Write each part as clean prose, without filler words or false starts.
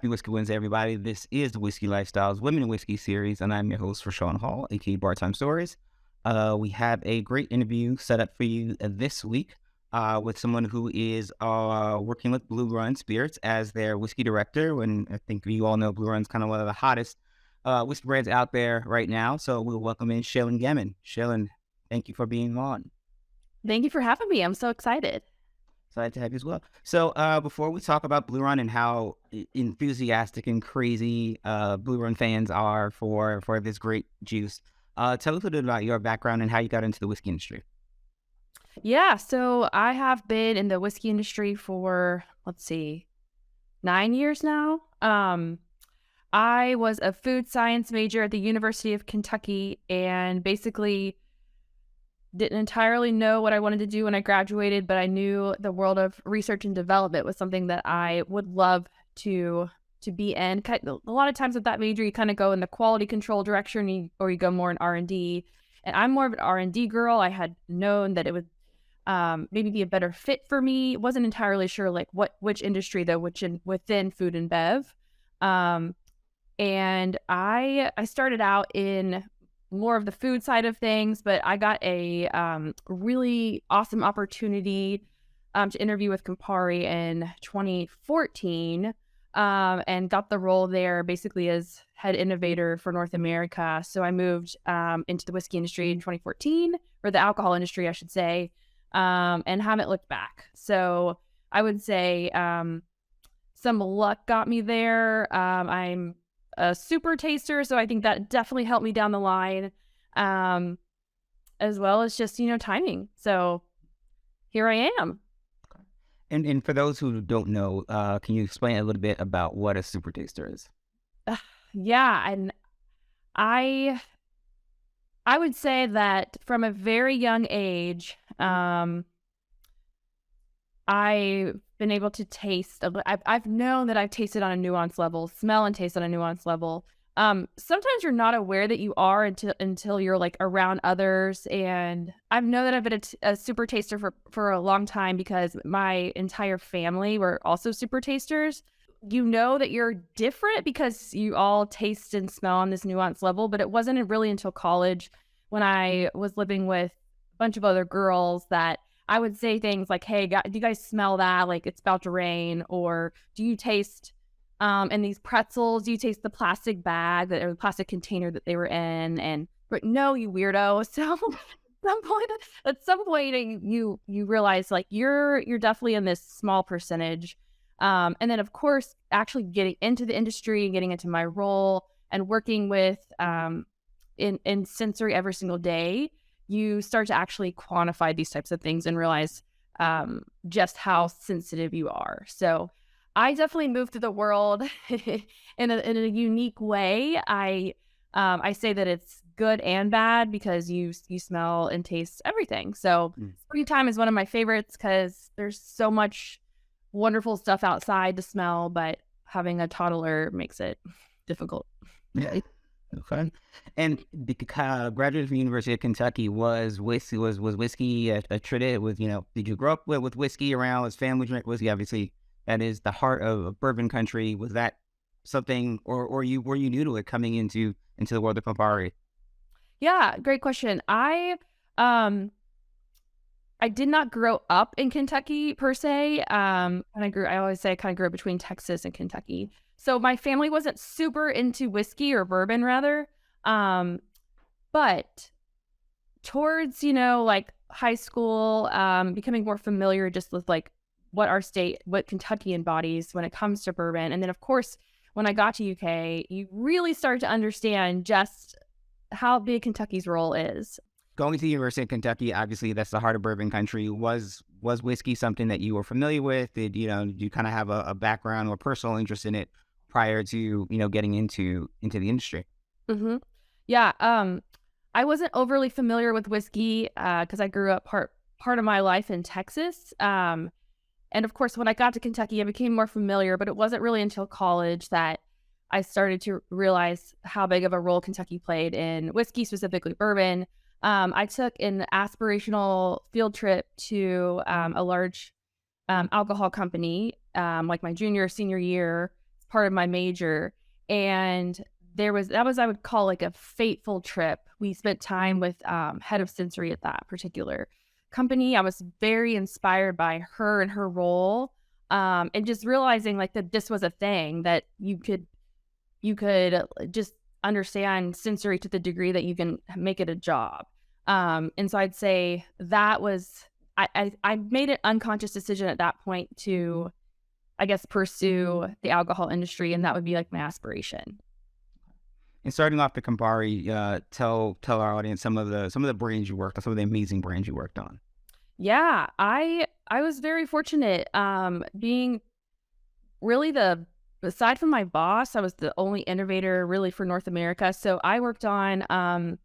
Happy Whiskey Wednesday, everybody. This is the Whiskey Lifestyles Women in Whiskey series, and I'm your host, Rashawn Hall, aka Bar Time Stories. We have a great interview set up for you this week with someone who is working with Blue Run Spirits as their whiskey director. And I think you all know Blue Run's kind of one of the hottest whiskey brands out there right now. So we'll welcome in Shaylyn Gammon. Shaylyn, thank you for being on. Thank you for having me. I'm so excited. Excited to have you as well. So before we talk about Blue Run and how enthusiastic and crazy Blue Run fans are for this great juice, tell us a little bit about your background and how you got into the whiskey industry. Yeah, so I have been in the whiskey industry for, 9 years now. I was a food science major at the University of Kentucky and basically didn't entirely know what I wanted to do when I graduated, but I knew the world of research and development was something that I would love to be in. A lot of times with that major, you kind of go in the quality control direction or you go more in R&D. And I'm more of an R&D girl. I had known that it would maybe be a better fit for me. Wasn't entirely sure which industry though, within food and bev. And I started out in more of the food side of things, but I got a really awesome opportunity to interview with Campari in 2014 and got the role there basically as head innovator for North America. So I moved into the whiskey industry in 2014, or the alcohol industry, I should say, and haven't looked back. So I would say some luck got me there. I'm a super taster, so I think that definitely helped me down the line, as well as just, timing. So here I am. And for those who don't know, can you explain a little bit about what a super taster is? Yeah, and I would say that from a very young age, I've been able to taste. I've known that I've tasted on a nuanced level, smell and taste on a nuanced level. Sometimes you're not aware that you are until you're like around others. And I've known that I've been a super taster for a long time because my entire family were also super tasters. You know that you're different because you all taste and smell on this nuanced level, but it wasn't really until college when I was living with a bunch of other girls that I would say things like, hey, do you guys smell that? Like it's about to rain. Or do you taste in these pretzels, do you taste the plastic bag or the plastic container that they were in? And but no, you weirdo. So at some point you realize like you're definitely in this small percentage. And then of course, actually getting into the industry and getting into my role and working with in sensory every single day, you start to actually quantify these types of things and realize just how sensitive you are. So I definitely moved through the world in a unique way. I say that it's good and bad because you smell and taste everything. So springtime is one of my favorites because there's so much wonderful stuff outside to smell, but having a toddler makes it difficult. Yeah. Okay. And graduated from the University of Kentucky, was whiskey a tradition? Did you grow up with whiskey around? Was family drink whiskey? Obviously, that is the heart of bourbon country. Was that something, or were you new to it coming into the world of Campari? Yeah, great question. I did not grow up in Kentucky per se. I always say I kind of grew up between Texas and Kentucky. So my family wasn't super into whiskey or bourbon rather. But towards, like high school, becoming more familiar just with like what Kentucky embodies when it comes to bourbon. And then of course, when I got to UK, you really start to understand just how big Kentucky's role is. Going to the University of Kentucky, obviously that's the heart of bourbon country. Was whiskey something that you were familiar with? Did you kind of have a background or personal interest in it prior to, getting into the industry? Mm-hmm. Yeah. I wasn't overly familiar with whiskey because I grew up part of my life in Texas. And of course, when I got to Kentucky, I became more familiar, but it wasn't really until college that I started to realize how big of a role Kentucky played in whiskey, specifically bourbon. I took an aspirational field trip to a large alcohol company, like my junior or senior year. part of my major. And that was, I would call, like a fateful trip. We spent time with head of sensory at that particular company. I was very inspired by her and her role, and just realizing like that this was a thing that you could just understand sensory to the degree that you can make it a job. And so I'd say that was I made an unconscious decision at that point to, I guess, pursue the alcohol industry, and that would be like my aspiration. And starting off the Campari, tell our audience some of the brands you worked on, some of the amazing brands you worked on. Yeah, I was very fortunate, being really the aside from my boss, I was the only innovator really for North America. So I worked on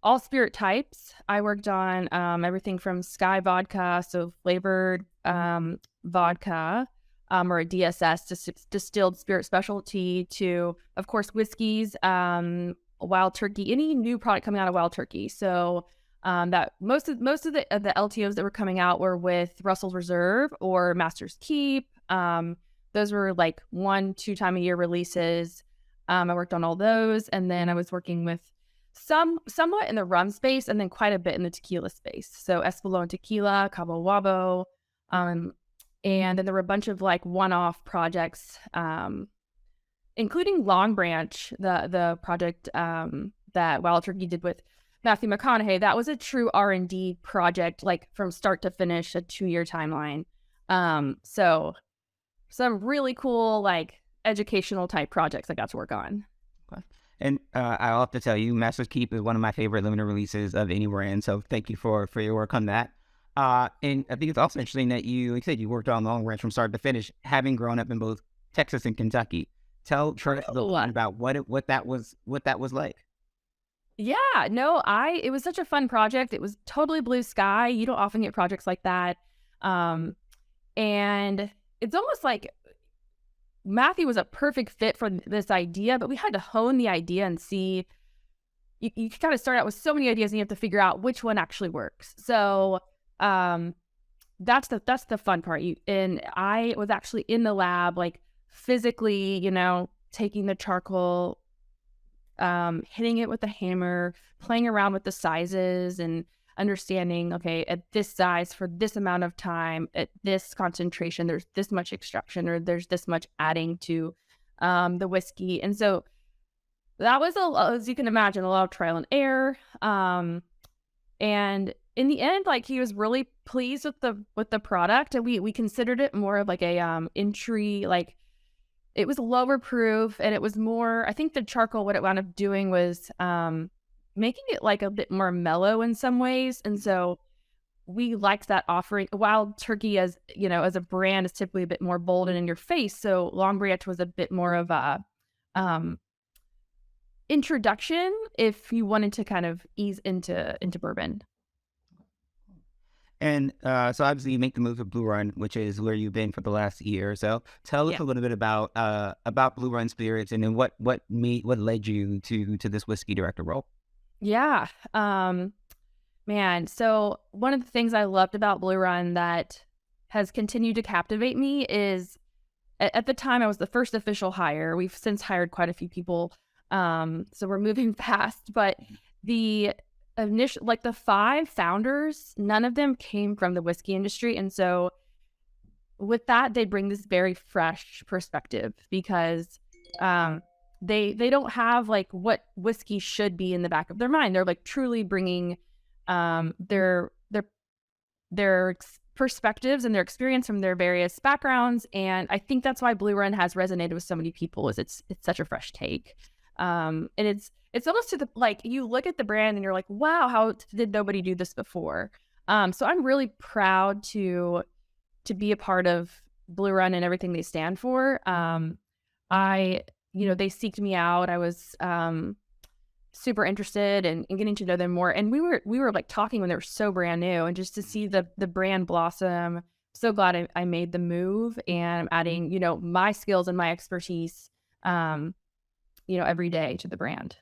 all spirit types. I worked on everything from Sky vodka, so flavored vodka, or a DSS, distilled spirit specialty, to, of course, whiskeys, Wild Turkey, any new product coming out of Wild Turkey. So that most of the LTOs that were coming out were with Russell's Reserve or Master's Keep. Those were like 1-2 time a year releases. I worked on all those, and then I was working with somewhat in the rum space, and then quite a bit in the tequila space. So Espolón tequila, Cabo Wabo, and then there were a bunch of like one-off projects, including Long Branch, the project that Wild Turkey did with Matthew McConaughey. That was a true R&D project, like from start to finish, a 2-year timeline. So some really cool, like, educational type projects I got to work on. Okay. And I'll have to tell you, Master's Keep is one of my favorite limited releases of any brand. So thank you for your work on that. And I think it's also interesting that like you said, you worked on Long Ranch from start to finish, having grown up in both Texas and Kentucky. Tell us a little bit about what that was like. Yeah, no, it was such a fun project. It was totally blue sky. You don't often get projects like that. And it's almost like Matthew was a perfect fit for this idea, but we had to hone the idea and see. You kind of start out with so many ideas, and you have to figure out which one actually works. So that's the fun part. And I was actually in the lab, like physically, taking the charcoal, hitting it with a hammer, playing around with the sizes, and understanding, okay, at this size for this amount of time, at this concentration, there's this much extraction, or there's this much adding to the whiskey. And so that was, as you can imagine, a lot of trial and error. And in the end, like, he was really pleased with the product, and we considered it more of like a entry, like, it was lower proof, and it was more, I think the charcoal, what it wound up doing was making it like a bit more mellow in some ways. And so we liked that offering. Wild Turkey, as as a brand, is typically a bit more bold and in your face. So Long Branch was a bit more of a introduction if you wanted to kind of ease into bourbon. And so obviously you make the move to Blue Run, which is where you've been for the last year or so. Tell us Yeah. a little bit about Blue Run Spirits, and then what led you to this whiskey director role. Yeah. Man, so one of the things I loved about Blue Run that has continued to captivate me is, at the time, I was the first official hire. We've since hired quite a few people. So we're moving fast, but the initial, like, the 5 founders, none of them came from the whiskey industry. And so with that, they bring this very fresh perspective, because they don't have like what whiskey should be in the back of their mind. They're like truly bringing their perspectives and their experience from their various backgrounds. And I think that's why Blue Run has resonated with so many people, is it's such a fresh take. And it's almost to the, like, you look at the brand and you're like, wow, how did nobody do this before? So I'm really proud to be a part of Blue Run and everything they stand for. They seeked me out. I was super interested in getting to know them more. And we were like talking when they were so brand new, and just to see the brand blossom. So glad I made the move, and I'm adding, my skills and my expertise, every day to the brand.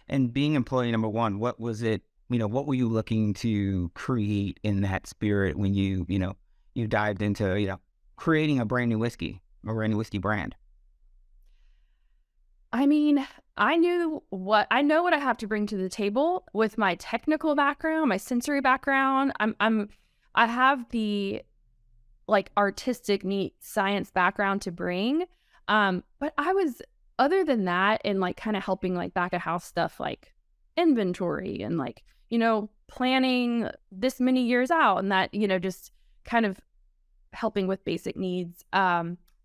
And being employee number one, what was it? What were you looking to create in that spirit when you dived into creating a brand new whiskey brand? I mean, I know what I have to bring to the table with my technical background, my sensory background. I have the like artistic, neat science background to bring. But I was other than that and like kind of helping like back of house stuff like inventory and like, planning this many years out and that, just kind of helping with basic needs.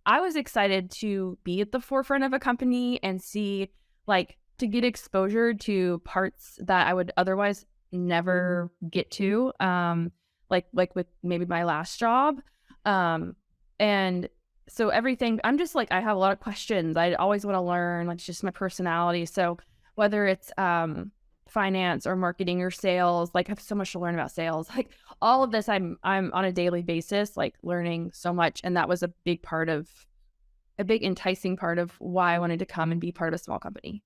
I was excited to be at the forefront of a company and see like to get exposure to parts that I would otherwise never get to. Like with maybe my last job. And so everything, I'm just like, I have a lot of questions. I always want to learn, like, it's just my personality. So whether it's, finance or marketing or sales, like I have so much to learn about sales, like all of this, I'm on a daily basis, like learning so much. And that was a big enticing part of why I wanted to come and be part of a small company.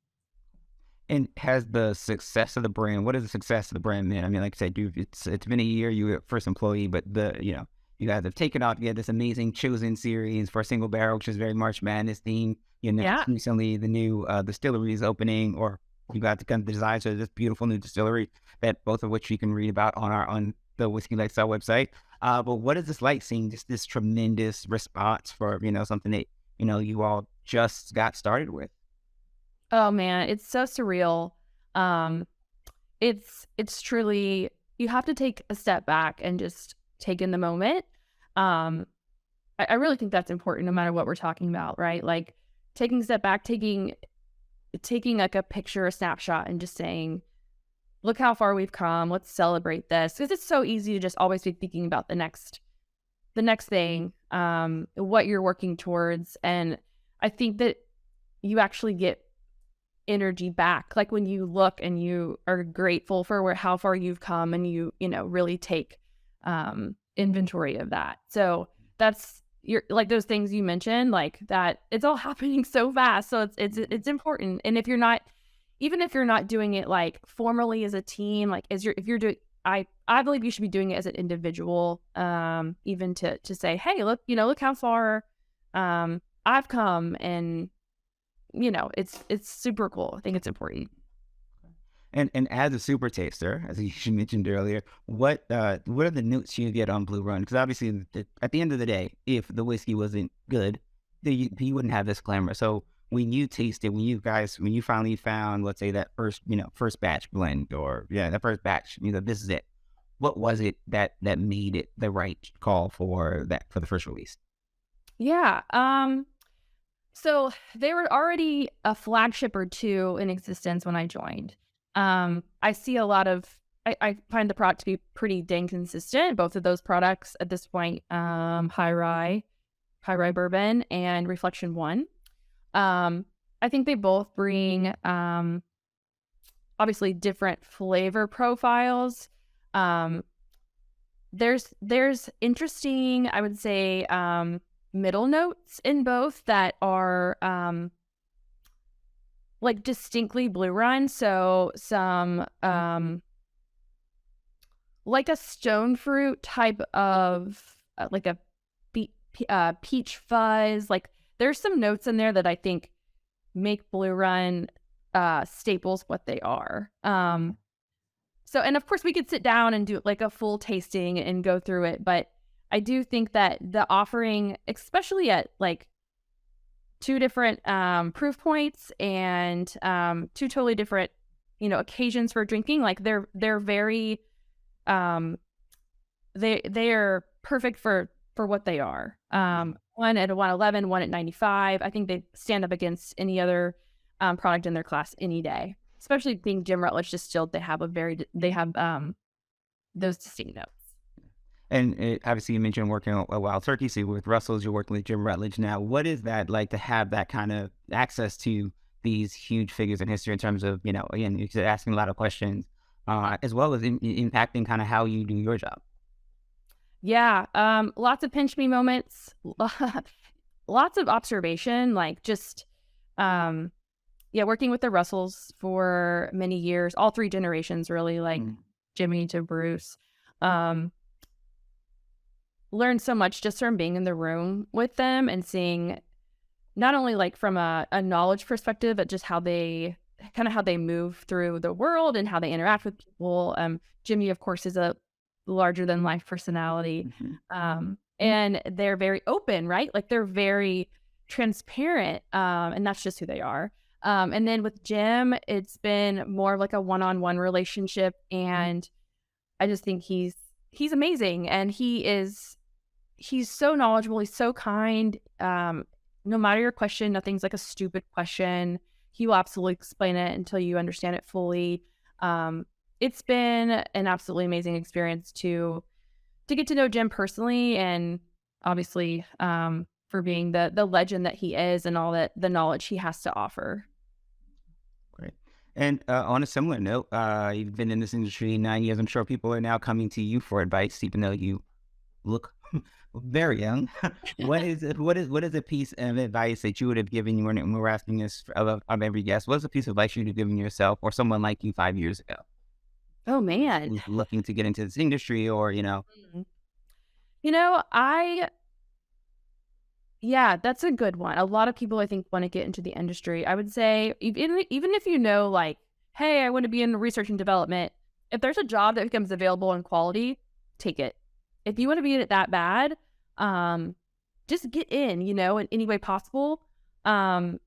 And has the success of the brand, what is the success of the brand then? I mean, like I said, it's been a year, you were your first employee, but you guys have taken off. You had this amazing Chosen series for a single barrel, which is very March Madness theme. You Yeah. announced recently the new distillery is opening, or you got the kind of design for this beautiful new distillery that both of which you can read about on the Whiskey Lifestyle website. But what is this like seeing just this tremendous response for, something that, you all just got started with? Oh man, it's so surreal. Um, it's truly, you have to take a step back and just take in the moment. Um, I really think that's important no matter what we're talking about, right? Like taking a step back, taking like a picture, a snapshot, and just saying, look how far we've come. Let's celebrate this. Because it's so easy to just always be thinking about the next thing, what you're working towards. And I think that you actually get energy back. Like when you look and you are grateful for how far you've come and really take inventory of that. So that's you're like those things you mentioned, like that it's all happening so fast. So it's important. And if you're not, even if you're not doing it like formally as a team, like if you're doing, I believe you should be doing it as an individual, even to say, hey, look how far I've come. And it's super cool. I think it's important. And as a super taster, as you mentioned earlier, what are the notes you get on Blue Run? Because obviously, at the end of the day, if the whiskey wasn't good, then you wouldn't have this glamour. So when you tasted, when you finally found, let's say that first batch blend, or that first batch, this is it. What was it that made it the right call for the first release? Yeah. So they were already a flagship or two in existence when I joined. I see a lot of, I find the product to be pretty dang consistent. Both of those products at this point, High Rye Bourbon and Reflection One. I think they both bring, obviously different flavor profiles. Um, there's interesting, I would say, middle notes in both that are like distinctly Blue Run. So some like a stone fruit type of like a peach fuzz. Like there's some notes in there that I think make Blue Run staples what they are. So, and of course we could sit down and do like a full tasting and go through it, but I do think that the offering, especially at like two different proof points and two totally different, occasions for drinking, like they're very they are perfect for what they are. One at 111, one at 95. I think they stand up against any other product in their class any day. Especially being Jim Rutledge distilled, they have those distinct notes. And obviously, you mentioned working on Wild Turkey. So with Russell's, you're working with Jim Rutledge now. What is that like to have that kind of access to these huge figures in history in terms of, again, you're asking a lot of questions, as well as impacting kind of how you do your job? Yeah, lots of pinch me moments, lots of observation, like just, working with the Russells for many years, all three generations, really, like Jimmy to Bruce. Learned so much just from being in the room with them and seeing not only like from a knowledge perspective, but just how they move through the world and how they interact with people. Jimmy, of course, is a larger than life personality. Mhm. And they're very open, right? Like they're very transparent. And that's just who they are. And then with Jim, it's been more of like a one-on-one relationship. And I just think he's amazing. And he's so knowledgeable. He's so kind. No matter your question, nothing's like a stupid question. He will absolutely explain it until you understand it fully. It's been an absolutely amazing experience to get to know Jim personally, and obviously for being the legend that he is and all that the knowledge he has to offer. Great. And on a similar note, you've been in this industry 9 years. I'm sure people are now coming to you for advice, even though you look very young. What is a piece of advice that you would have given you when we're asking this of every guest? What's a piece of advice you would have given yourself or someone like you 5 years ago Oh man. who's looking to get into this industry or Mhm. You know, I Yeah, that's a good one. A lot of people I think want to get into the industry. I would say even if you know like, hey, I want to be in research and development, if there's a job that becomes available in quality, take it. If you want to be in it that bad, um, just get in, in any way possible. Um,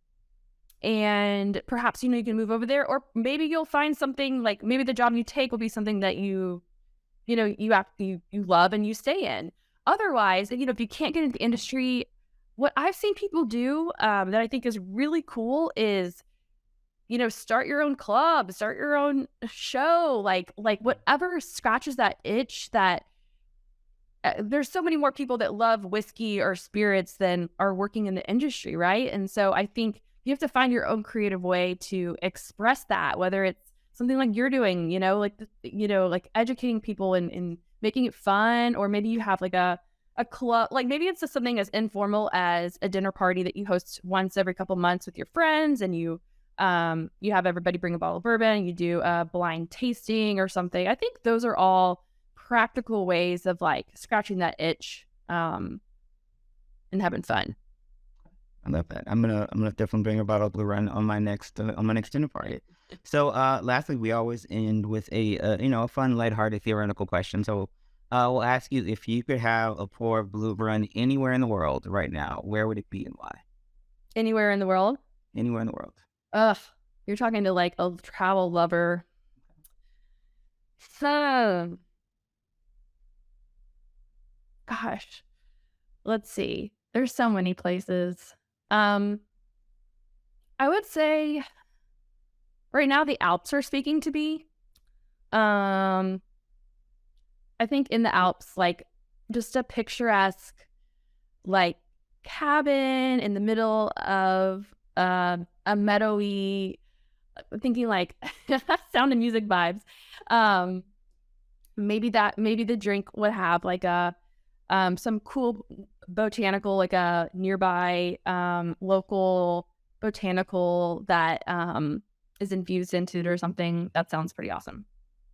and perhaps, you can move over there, or maybe you'll find something like maybe the job you take will be something that you love and you stay in. Otherwise, if you can't get into the industry, what I've seen people do that I think is really cool is, start your own club, start your own show, like whatever scratches that itch. That there's so many more people that love whiskey or spirits than are working in the industry, right? And so I think you have to find your own creative way to express that, whether it's something like you're doing, like educating people and making it fun, or maybe you have like a club, like maybe it's just something as informal as a dinner party that you host once every couple months with your friends, and you have everybody bring a bottle of bourbon, you do a blind tasting or something. I think those are all practical ways of like scratching that itch and having fun. I love that. I'm gonna definitely bring a bottle of Blue Run on my next dinner party. So, lastly, we always end with a fun, lighthearted theoretical question. So, we'll ask you if you could have a pour of Blue Run anywhere in the world right now, where would it be and why? Anywhere in the world. Anywhere in the world. Ugh, you're talking to like a travel lover. So, gosh, let's see. There's so many places. Um, I would say right now the Alps are speaking to me. Um, I think in the Alps, like just a picturesque, like cabin in the middle of a meadowy, thinking like Sound of Music vibes. Um, maybe the drink would have like a some cool botanical, like a nearby local botanical that is infused into it or something. That sounds pretty awesome.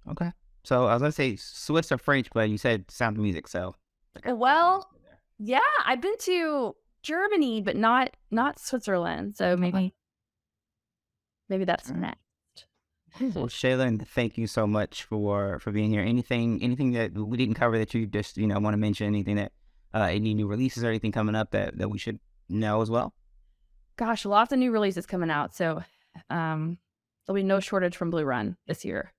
Okay. So I was gonna say Swiss or French, but you said Sound of Music, so I got Well, there. yeah, I've been to Germany, but not Switzerland. So Okay. maybe that's All right. next. Well, Shaylin, thank you so much for being here. Anything that we didn't cover that you just want to mention? Anything that any new releases or anything coming up that we should know as well? Gosh, lots of new releases coming out. So there'll be no shortage from Blue Run this year.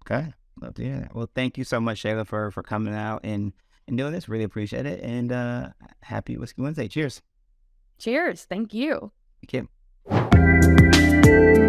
Okay, love to hear that. Well, thank you so much, Shayla, for coming out and doing this. Really appreciate it. And happy Whiskey Wednesday. Cheers. Cheers. Thank you. Thank you.